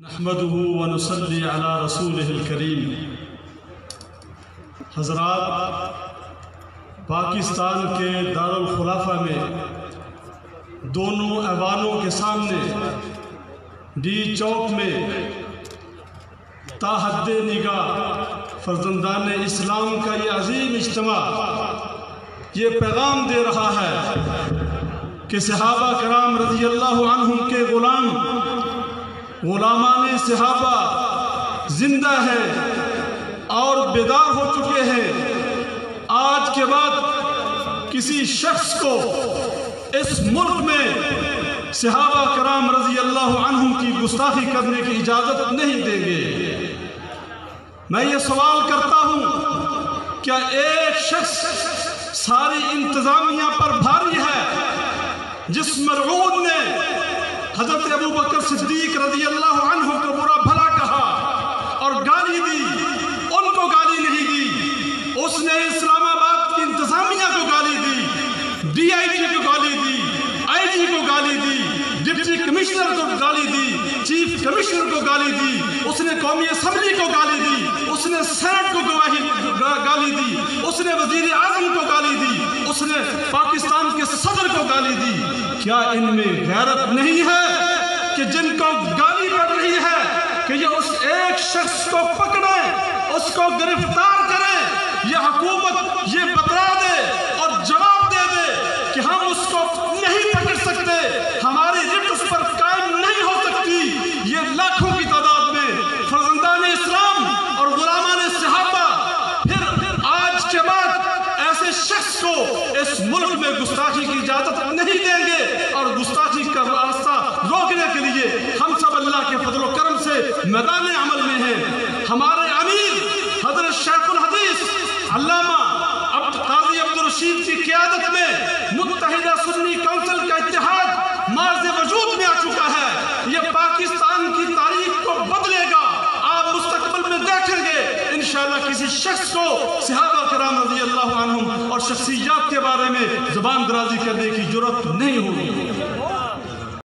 نحمده ونصلي على رسوله الکریم۔ حضرات، پاکستان کے دارالخلافہ میں دونوں ایوانوں کے سامنے ڈی چوک میں تا حد نگاہ فرزندان اسلام کا یہ عظیم اجتماع یہ پیغام دے رہا ہے کہ صحابہ کرام رضی اللہ عنہم کے غلامان صحابہ زندہ ہیں اور بیدار ہو چکے ہیں۔ آج کے بعد کسی شخص کو اس ملک میں صحابہ کرام رضی اللہ عنہم کی گستاخی کرنے کی اجازت نہیں دیں گے۔ میں یہ سوال کرتا ہوں، کیا ایک شخص ساری انتظامیہ پر بھاری ہے جس ملعون نے حضرت ابو بکر صدیق رضی اللہ عنہ کو برا بھلا کہا اور گالی دی؟ ان کو گالی نہیں دی، اس نے اسلام آباد کی انتظامیہ کو گالی دی، ڈی آئی جی کو گالی دی، آئی جی کو گالی دی، ڈپٹی کمشنر کو گالی دی، چیف کمشنر کو گالی دی، اس نے قومی اسمبلی کو گالی دی، اس نے سینٹ کو گالی دی، اس نے وزیر اعظم کو گالی دی، اس نے پاکستان کے صدر کو گالی دی۔ کیا ان میں غیرت نہیں ہے کہ جن کو گالی پڑ رہی ہے کہ یہ اس ایک شخص کو پکڑیں، اس کو گرفتار کریں، یہ حکومت یہ بتلا دے اور جواب دے دے کہ ہم اس کو نہیں پکڑ سکتے، ہماری رٹ اس پر قائم نہیں ہو سکتی؟ یہ لاکھوں کی تعداد میں فرزندان اسلام اور غلامان صحابہ پھر آج کے بعد ایسے شخص کو اس ملک میں گستاخی کی اجازت نہیں دیں گے، اور گستاخی کا راستہ روکنے کے لیے ہم سب اللہ کے فضل و کرم سے میدان عمل میں ہیں۔ ہمارے امیر حضرت شیخ الحدیث علامہ قاضی عبدالرشید کی قیادت میں متحدہ سنی کونسل کا اتحاد مارز وجود میں آ چکا ہے۔ یہ پاکستان کی تاریخ کو بدلے گا۔ آپ مستقبل میں دیکھیں گے انشاءاللہ کسی شخص کو صحابہ کرام رضی اللہ عنہم اور شخصیات کے بارے میں زبان درازی کرنے کی جرات نہیں ہوگی۔